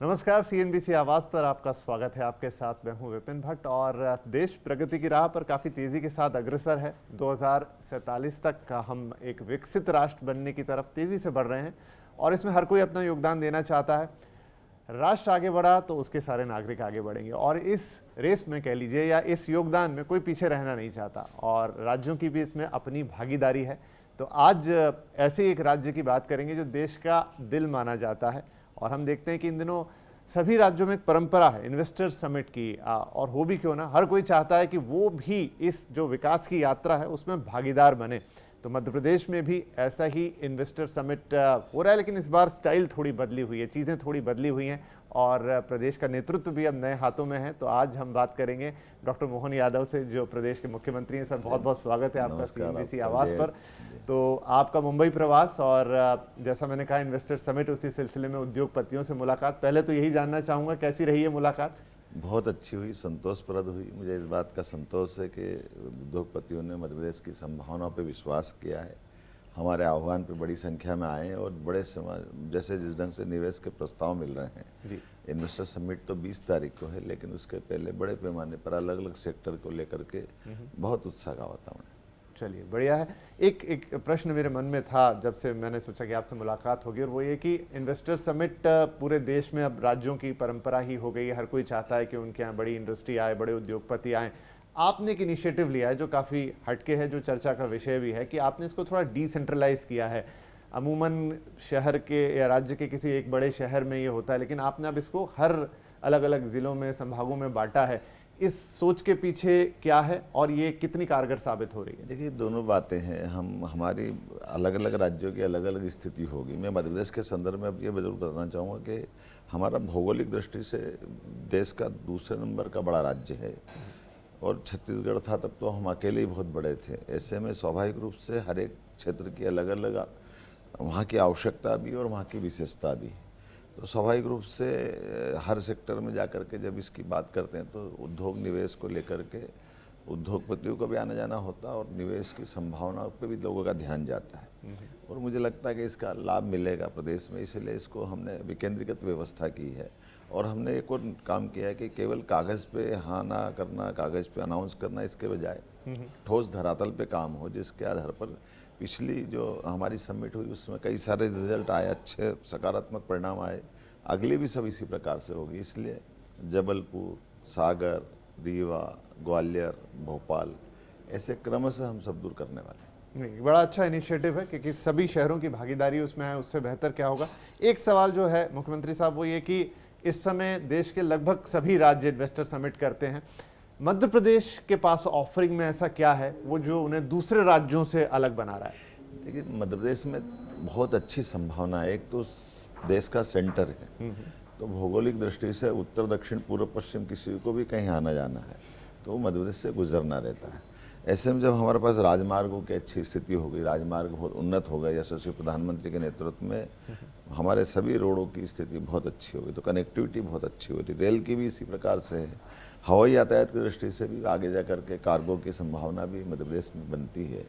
नमस्कार, सीएनबीसी आवाज़ पर आपका स्वागत है। आपके साथ मैं हूं विपिन भट्ट और देश प्रगति की राह पर काफ़ी तेज़ी के साथ अग्रसर है। 2047 तक का हम एक विकसित राष्ट्र बनने की तरफ तेज़ी से बढ़ रहे हैं और इसमें हर कोई अपना योगदान देना चाहता है। राष्ट्र आगे बढ़ा तो उसके सारे नागरिक आगे बढ़ेंगे और इस रेस में कह लीजिए या इस योगदान में कोई पीछे रहना नहीं चाहता और राज्यों की भी इसमें अपनी भागीदारी है। तो आज ऐसे एक राज्य की बात करेंगे जो देश का दिल माना जाता है और हम देखते हैं कि इन दिनों सभी राज्यों में एक परंपरा है इन्वेस्टर समिट की और हो भी क्यों ना, हर कोई चाहता है कि वो भी इस जो विकास की यात्रा है उसमें भागीदार बने। तो मध्य प्रदेश में भी ऐसा ही इन्वेस्टर समिट हो रहा है, लेकिन इस बार स्टाइल थोड़ी बदली हुई है, चीज़ें थोड़ी बदली हुई हैं और प्रदेश का नेतृत्व भी अब नए हाथों में है। तो आज हम बात करेंगे डॉक्टर मोहन यादव से, जो प्रदेश के मुख्यमंत्री हैं। सर, बहुत बहुत स्वागत है आपका सीएनबीसी आवाज़ पर। तो आपका मुंबई प्रवास और जैसा मैंने कहा इन्वेस्टर समिट, उसी सिलसिले में उद्योगपतियों से मुलाकात, पहले तो यही जानना चाहूँगा कैसी रही है मुलाकात? बहुत अच्छी हुई, संतोषप्रद हुई। मुझे इस बात का संतोष है कि उद्योगपतियों ने मध्य प्रदेश की संभावनाओं पर विश्वास किया है, हमारे आह्वान पे बड़ी संख्या में आए हैं और बड़े समाज जैसे जिस ढंग से निवेश के प्रस्ताव मिल रहे हैं। इन्वेस्टर समिट तो 20 तारीख को है, लेकिन उसके पहले बड़े पैमाने पर अलग अलग सेक्टर को लेकर के बहुत उत्साह का वातावरण। चलिए, बढ़िया है। एक प्रश्न मेरे मन में था जब से मैंने सोचा कि आपसे मुलाकात होगी, और वो ये कि इन्वेस्टर समिट पूरे देश में अब राज्यों की परंपरा ही हो गई है। हर कोई चाहता है कि उनके यहाँ बड़ी इंडस्ट्री आए, बड़े उद्योगपति आए। आपने एक इनिशिएटिव लिया है जो काफ़ी हटके है, जो चर्चा का विषय भी है, कि आपने इसको थोड़ा डिसेंट्रलाइज किया है। अमूमन शहर के या राज्य के किसी एक बड़े शहर में ये होता है, लेकिन आपने अब इसको हर अलग अलग ज़िलों में, संभागों में बांटा है। इस सोच के पीछे क्या है और ये कितनी कारगर साबित हो रही है? देखिए, दोनों बातें हैं। हमारी अलग अलग राज्यों की अलग अलग स्थिति होगी। मैं मध्य प्रदेश के संदर्भ में अब ये जरूर बताना चाहूँगा कि हमारा भौगोलिक दृष्टि से देश का दूसरे नंबर का बड़ा राज्य है और छत्तीसगढ़ था तब तो हम अकेले ही बहुत बड़े थे। ऐसे में स्वाभाविक रूप से हर एक क्षेत्र की अलग अलग वहाँ की आवश्यकता भी और वहाँ की विशेषता भी। तो स्वाभाविक रूप से हर सेक्टर में जाकर के जब इसकी बात करते हैं तो उद्योग निवेश को लेकर के उद्योगपतियों का भी आना जाना होता है और निवेश की संभावनाओं पे भी लोगों का ध्यान जाता है और मुझे लगता है कि इसका लाभ मिलेगा प्रदेश में। इसलिए इसको हमने विकेंद्रीकृत व्यवस्था की है और हमने एक और काम किया है कि केवल कागज़ पे हाँ ना करना, कागज़ पे अनाउंस करना, इसके बजाय ठोस धरातल पे काम हो, जिसके आधार पर पिछली जो हमारी समिट हुई उसमें कई सारे रिजल्ट आए, अच्छे सकारात्मक परिणाम आए। अगली भी सब इसी प्रकार से होगी। इसलिए जबलपुर, सागर, रीवा, ग्वालियर, भोपाल, ऐसे क्रमशः हम सब दूर करने वाले हैं। नहीं, बड़ा अच्छा इनिशिएटिव है क्योंकि सभी शहरों की भागीदारी उसमें है, उससे बेहतर क्या होगा। एक सवाल जो है मुख्यमंत्री साहब, वो ये कि इस समय देश के लगभग सभी राज्य इन्वेस्टर समिट करते हैं। मध्य प्रदेश के पास ऑफरिंग में ऐसा क्या है वो जो उन्हें दूसरे राज्यों से अलग बना रहा है? देखिए, मध्य प्रदेश में बहुत अच्छी संभावना है। एक तो देश का सेंटर है, तो भौगोलिक दृष्टि से उत्तर दक्षिण पूर्व पश्चिम किसी को भी कहीं आना जाना है तो मध्य प्रदेश से गुजरना रहता है। ऐसे में जब हमारे पास राजमार्गों की अच्छी स्थिति हो गई, राजमार्ग बहुत उन्नत हो गए, यशस्वी प्रधानमंत्री के नेतृत्व में हमारे सभी रोडों की स्थिति बहुत अच्छी हो गई, तो कनेक्टिविटी बहुत अच्छी हो रही। रेल की भी इसी प्रकार से है। हवाई यातायात की दृष्टि से भी आगे जा कर के कार्गो की संभावना भी मध्य प्रदेश में बनती है।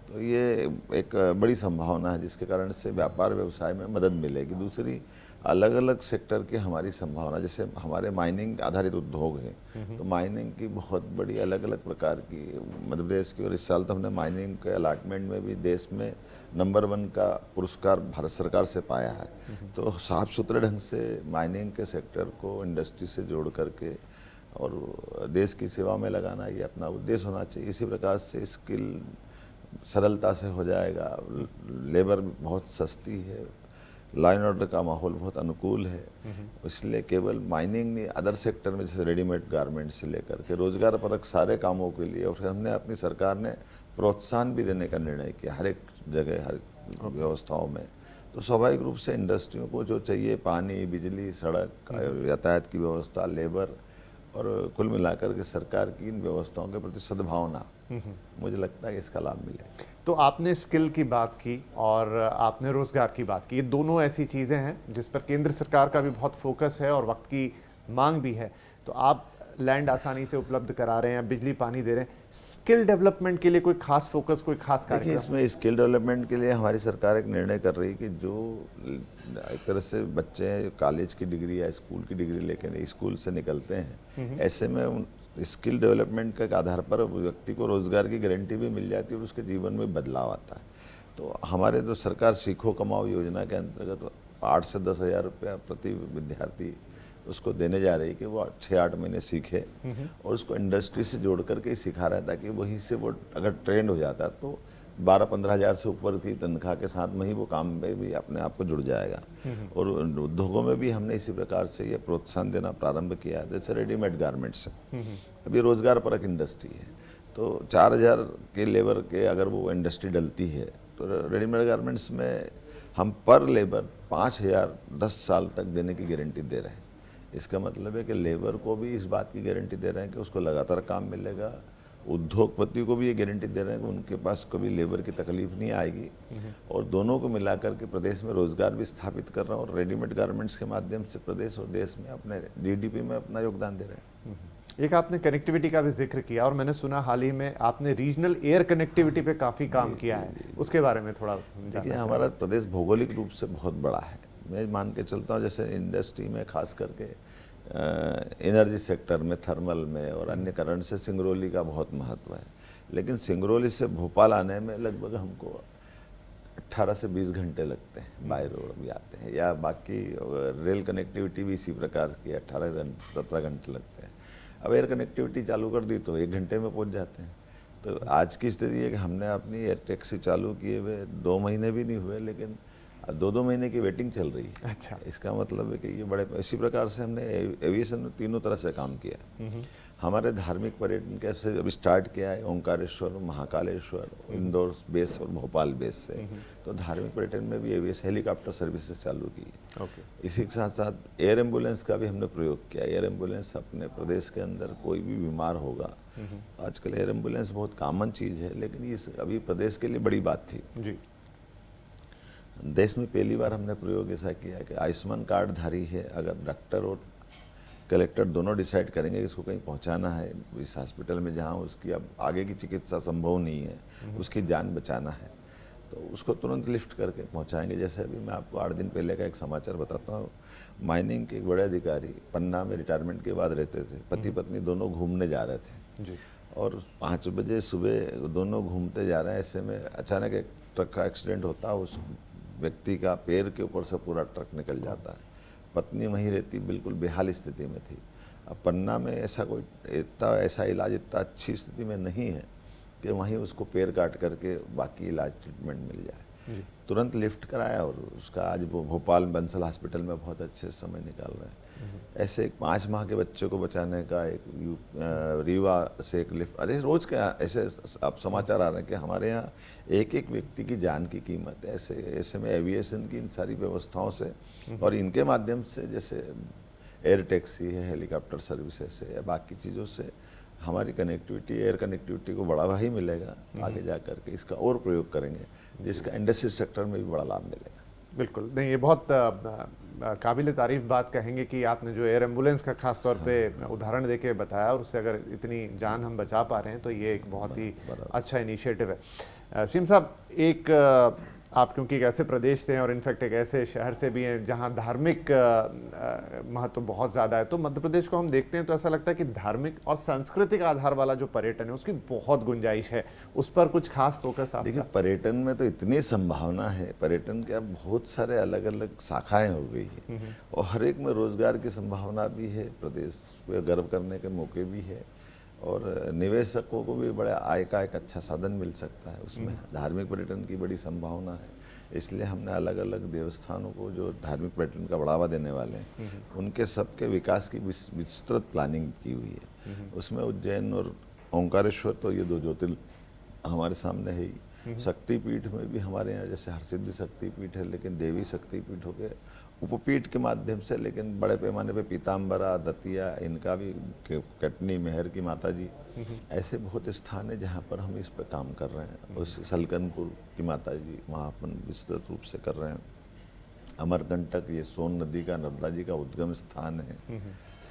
तो ये एक बड़ी संभावना है जिसके कारण से व्यापार व्यवसाय में मदद मिलेगी। दूसरी, अलग अलग सेक्टर की हमारी संभावना, जैसे हमारे माइनिंग आधारित उद्योग हैं, तो माइनिंग की बहुत बड़ी अलग अलग प्रकार की मध्य प्रदेश की, और इस साल तो हमने माइनिंग के अलॉटमेंट में भी देश में नंबर 1 का पुरस्कार भारत सरकार से पाया है। तो साफ सुथरे ढंग से माइनिंग के सेक्टर को इंडस्ट्री से जोड़ करके और देश की सेवा में लगाना, ये अपना उद्देश्य होना चाहिए। इसी प्रकार से स्किल सरलता से हो जाएगा, लेबर बहुत सस्ती है, लॉ एंड ऑर्डर का माहौल बहुत अनुकूल है। इसलिए केवल माइनिंग नहीं, अदर सेक्टर में जैसे रेडीमेड गारमेंट से लेकर के रोजगार परक सारे कामों के लिए, और फिर हमने अपनी सरकार ने प्रोत्साहन भी देने का निर्णय किया हर एक जगह, हर व्यवस्थाओं में। तो स्वाभाविक रूप से इंडस्ट्रियों को जो चाहिए, पानी, बिजली, सड़क, यातायात की व्यवस्था, लेबर, और कुल मिलाकर के सरकार की इन व्यवस्थाओं के प्रति सद्भावना, मुझे लगता है कि इसका लाभ मिलेगा। तो आपने स्किल की बात की और आपने रोजगार की बात की, ये दोनों ऐसी चीज़ें हैं जिस पर केंद्र सरकार का भी बहुत फोकस है और वक्त की मांग भी है। तो आप लैंड आसानी से उपलब्ध करा रहे हैं, बिजली पानी दे रहे हैं, स्किल डेवलपमेंट के लिए कोई खास फोकस, कोई खास देखिए, कार्यक्रम? इसमें स्किल डेवलपमेंट के लिए हमारी सरकार एक निर्णय कर रही है कि जो एक तरह से बच्चे कॉलेज की डिग्री या स्कूल की डिग्री लेकर स्कूल से निकलते हैं, ऐसे में उन स्किल डेवलपमेंट के आधार पर व्यक्ति को रोजगार की गारंटी भी मिल जाती है और उसके जीवन में बदलाव आता है। तो हमारे जो सरकार सीखो कमाओ योजना के अंतर्गत 8 से 10 हज़ार रुपया प्रति विद्यार्थी उसको देने जा रही है कि वो 6-8 महीने सीखे और उसको इंडस्ट्री से जोड़ करके ही सिखा रहा है, ताकि वहीं से वो अगर ट्रेंड हो जाता है तो 12-15 हज़ार से ऊपर की तनख्वाह के साथ में ही वो काम में भी अपने आप को जुड़ जाएगा। और उद्योगों में भी हमने इसी प्रकार से ये प्रोत्साहन देना प्रारंभ किया है। जैसे रेडीमेड गारमेंट्स है, अभी रोजगार परक इंडस्ट्री है, तो 4,000 के लेबर के अगर वो इंडस्ट्री डलती है तो रेडीमेड गारमेंट्स में हम पर लेबर 5,000 10 साल तक देने की गारंटी दे रहे हैं। इसका मतलब है कि लेबर को भी इस बात की गारंटी दे रहे हैं कि उसको लगातार काम मिलेगा, उद्योगपति को भी ये गारंटी दे रहे हैं कि उनके पास कभी लेबर की तकलीफ नहीं आएगी, और दोनों को मिलाकर के प्रदेश में रोजगार भी स्थापित कर रहे हैं और रेडीमेड गारमेंट्स के माध्यम से प्रदेश और देश में अपने जीडीपी में अपना योगदान दे रहे हैं। एक आपने कनेक्टिविटी का भी जिक्र किया और मैंने सुना हाल ही में आपने रीजनल एयर कनेक्टिविटी पे काफ़ी काम किया है, उसके बारे में थोड़ा देखिए, हमारा प्रदेश भौगोलिक रूप से बहुत बड़ा है। मैं मान के चलता हूँ जैसे इंडस्ट्री में खास करके एनर्जी सेक्टर में, थर्मल में और अन्य कारण से सिंगरौली का बहुत महत्व है, लेकिन सिंगरौली से भोपाल आने में लगभग हमको 18 से 20 घंटे लगते हैं, बाय रोड भी आते हैं, या बाकी रेल कनेक्टिविटी भी इसी प्रकार की 17 घंटे लगते हैं। अब एयर कनेक्टिविटी चालू कर दी तो 1 घंटे में पहुंच जाते हैं। तो आज की स्थिति है कि हमने अपनी एयर टैक्सी चालू किए हुए 2 महीने भी नहीं हुए, लेकिन 2-2 महीने की वेटिंग चल रही है। अच्छा, इसका मतलब है कि ये बड़े इसी प्रकार से हमने एविएशन में तीनों तरह से काम किया। हमारे धार्मिक पर्यटन कैसे अभी स्टार्ट किया है, ओंकारेश्वर, महाकालेश्वर, इंदौर बेस और भोपाल बेस से, तो धार्मिक पर्यटन में भी एविएशन हेलीकॉप्टर सर्विसेज चालू की है। ओके, इसी के साथ साथ एयर एम्बुलेंस का भी हमने प्रयोग किया। एयर एम्बुलेंस अपने प्रदेश के अंदर कोई भी बीमार होगा, आजकल एयर एम्बुलेंस बहुत कॉमन चीज़ है, लेकिन ये अभी प्रदेश के लिए बड़ी बात थी। जी, देश में पहली बार हमने प्रयोग ऐसा किया कि आयुष्मान कार्ड धारी है, अगर डॉक्टर और कलेक्टर दोनों डिसाइड करेंगे कि इसको कहीं पहुंचाना है इस हॉस्पिटल में जहां उसकी अब आगे की चिकित्सा संभव नहीं है, उसकी जान बचाना है, तो उसको तुरंत लिफ्ट करके पहुंचाएंगे। जैसे अभी मैं आपको 8 दिन पहले का एक समाचार बताता हूँ। माइनिंग के एक बड़े अधिकारी पन्ना में रिटायरमेंट के बाद रहते थे, पति पत्नी दोनों घूमने जा रहे थे जी, और 5 बजे सुबह दोनों घूमते जा रहे हैं, ऐसे में अचानक एक ट्रक का एक्सीडेंट होता है, उस व्यक्ति का पैर के ऊपर से पूरा ट्रक निकल जाता है। पत्नी वहीं रहती, बिल्कुल बेहाल स्थिति में थी। अब पन्ना में ऐसा इलाज इतना अच्छी स्थिति में नहीं है कि वहीं उसको पैर काट करके बाकी इलाज ट्रीटमेंट मिल जाए। तुरंत लिफ्ट कराया और उसका आज वो भोपाल बंसल हॉस्पिटल में बहुत अच्छे समय निकाल रहे हैं। ऐसे एक 5 माह के बच्चे को बचाने का एक रीवा से एक लिफ्ट, अरे रोज़ के ऐसे अब समाचार आ रहे हैं कि हमारे यहाँ एक एक व्यक्ति की जान की कीमत है। ऐसे में एविएशन की इन सारी व्यवस्थाओं से और इनके माध्यम से, जैसे एयर टैक्सी है, हेलीकॉप्टर सर्विसेज है या बाकी चीज़ों से हमारी कनेक्टिविटी, एयर कनेक्टिविटी को बढ़ावा ही मिलेगा। आगे जा करके इसका और प्रयोग करेंगे, जिसका इंडस्ट्री सेक्टर में भी बड़ा लाभ मिलेगा। बिल्कुल। नहीं, ये बहुत काबिल तारीफ बात कहेंगे कि आपने जो एयर एम्बुलेंस का खास तौर पे उदाहरण देके बताया और उससे अगर इतनी जान हम बचा पा रहे हैं तो ये एक बहुत ही अच्छा इनिशिएटिव है। सीएम साहब, एक आप क्योंकि एक ऐसे प्रदेश से हैं और इनफैक्ट एक ऐसे शहर से भी हैं जहां धार्मिक महत्व बहुत ज़्यादा है, तो मध्य प्रदेश को हम देखते हैं तो ऐसा लगता है कि धार्मिक और सांस्कृतिक आधार वाला जो पर्यटन है उसकी बहुत गुंजाइश है, उस पर कुछ खास फोकस आप? देखिए, पर्यटन में तो इतनी संभावना है, पर्यटन के अब बहुत सारे अलग अलग शाखाएं हो गई है और हर एक में रोजगार की संभावना भी है, प्रदेश पे गर्व करने के मौके भी है और निवेशकों को भी बड़ा आय का एक अच्छा साधन मिल सकता है। उसमें धार्मिक पर्यटन की बड़ी संभावना है, इसलिए हमने अलग अलग देवस्थानों को जो धार्मिक पर्यटन का बढ़ावा देने वाले हैं उनके सबके विकास की विस्तृत प्लानिंग की हुई है। उसमें उज्जैन और ओंकारेश्वर तो ये 2 ज्योतिर्लिंग हमारे सामने है ही। शक्तिपीठ में भी हमारे यहाँ जैसे हरसिद्धि शक्तिपीठ है, लेकिन देवी शक्तिपीठों के उपपीठ के माध्यम से, लेकिन बड़े पैमाने पे पीताम्बरा, दतिया, इनका भी, कटनी मेहर की माता जी, ऐसे बहुत स्थान है जहाँ पर हम इस पर काम कर रहे हैं। उस सलकनपुर की माता जी वहाँ अपन विस्तृत रूप से कर रहे हैं। अमरकंटक, ये सोन नदी का, नर्मदा जी का उद्गम स्थान है।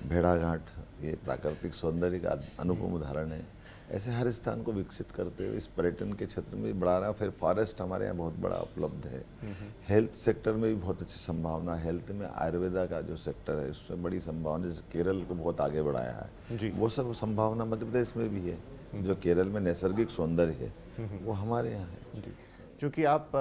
भेड़ाघाट ये प्राकृतिक सौंदर्य का अनुपम उदाहरण है। ऐसे हर स्थान को विकसित करते हुए इस पर्यटन के क्षेत्र में भी बढ़ा रहा है। फिर फॉरेस्ट हमारे यहाँ बहुत बड़ा उपलब्ध है। हेल्थ सेक्टर में भी बहुत अच्छी संभावना है। हेल्थ में आयुर्वेदा का जो सेक्टर है उसमें बड़ी संभावना, जैसे केरल को बहुत आगे बढ़ाया है, वो सब संभावना मध्य प्रदेश में भी है। जो केरल में नैसर्गिक सौंदर्य है वो हमारे यहाँ है। चूँकि आप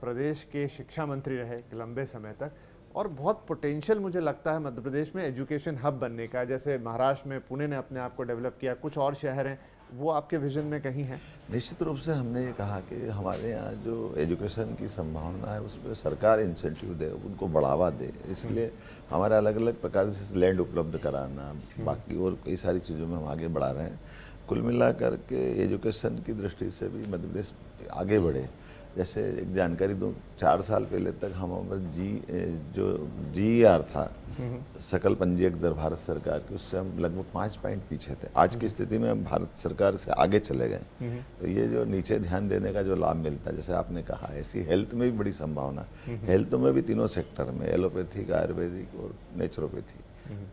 प्रदेश के शिक्षा मंत्री रहे एक लंबे समय तक, और बहुत पोटेंशियल मुझे लगता है मध्य प्रदेश में एजुकेशन हब बनने का। जैसे महाराष्ट्र में पुणे ने अपने आप को डेवलप किया, कुछ और शहर हैं, वो आपके विजन में कहीं है? निश्चित रूप से हमने ये कहा कि हमारे यहाँ जो एजुकेशन की संभावना है उस पर सरकार इंसेंटिव दे, उनको बढ़ावा दे। इसलिए हमारे अलग अलग प्रकार से लैंड उपलब्ध कराना, बाकी और कई सारी चीज़ों में हम आगे बढ़ा रहे हैं। कुल मिलाकर के एजुकेशन की दृष्टि से भी मध्य प्रदेश आगे बढ़े। जैसे एक जानकारी दूँ, 4 साल पहले तक हम जो GER था, सकल पंजीयक दर भारत सरकार की, उससे हम लगभग 5 पॉइंट पीछे थे। आज की स्थिति में हम भारत सरकार से आगे चले गए। तो ये जो नीचे ध्यान देने का जो लाभ मिलता है, जैसे आपने कहा, ऐसी हेल्थ में भी बड़ी संभावना। हेल्थ में भी तीनों सेक्टर में, एलोपैथिक, आयुर्वेदिक और नेचुरोपैथी,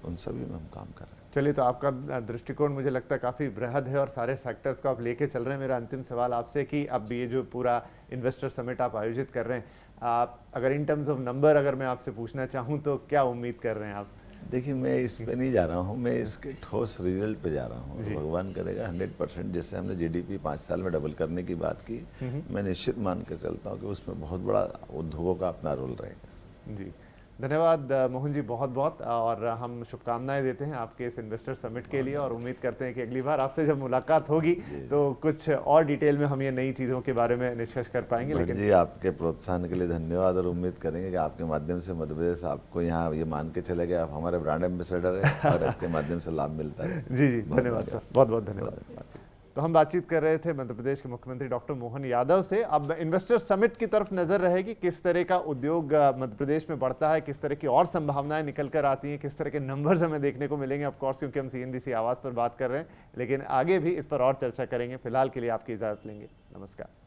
उन सभी में हम काम कर रहे हैं। चलिए, तो आपका दृष्टिकोण मुझे लगता है काफ़ी बृहद है और सारे सेक्टर्स को आप लेके चल रहे हैं। मेरा अंतिम सवाल आपसे कि अब ये जो पूरा इन्वेस्टर समिट आप आयोजित कर रहे हैं, आप अगर इन टर्म्स ऑफ नंबर अगर मैं आपसे पूछना चाहूँ तो क्या उम्मीद कर रहे हैं आप? देखिए, मैं इस पे नहीं जा रहा हूँ, मैं इसके ठोस रिजल्ट पे जा रहा हूँ। भगवान करेगा 100%। जैसे हमने GDP 5 साल में डबल करने की बात की, मैं निश्चित मान के चलता हूँ कि उसमें बहुत बड़ा उद्योगों का अपना रोल रहेगा। जी, धन्यवाद मोहन जी, बहुत बहुत। और हम शुभकामनाएं देते हैं आपके इस इन्वेस्टर समिट के लिए, और उम्मीद करते हैं कि अगली बार आपसे जब मुलाकात होगी तो कुछ और डिटेल में हम ये नई चीज़ों के बारे में निष्कर्ष कर पाएंगे। लेकिन जी, आपके प्रोत्साहन के लिए धन्यवाद, और उम्मीद करेंगे कि आपके माध्यम से मध्य प्रदेश आपको यहाँ ये मान के चले गए आप हमारे ब्रांड एम्बेसडर है, और आपके माध्यम से लाभ मिलता है। जी जी, धन्यवाद सर, बहुत बहुत धन्यवाद। तो हम बातचीत कर रहे थे मध्य प्रदेश के मुख्यमंत्री डॉक्टर मोहन यादव से। अब इन्वेस्टर समिट की तरफ नजर रहेगी, किस तरह का उद्योग मध्य प्रदेश में बढ़ता है, किस तरह की और संभावनाएं निकल कर आती हैं, किस तरह के नंबर्स हमें देखने को मिलेंगे। ऑफ कोर्स, क्योंकि हम CNBC आवाज़ पर बात कर रहे हैं, लेकिन आगे भी इस पर और चर्चा करेंगे। फिलहाल के लिए आपकी इजाज़त लेंगे। नमस्कार।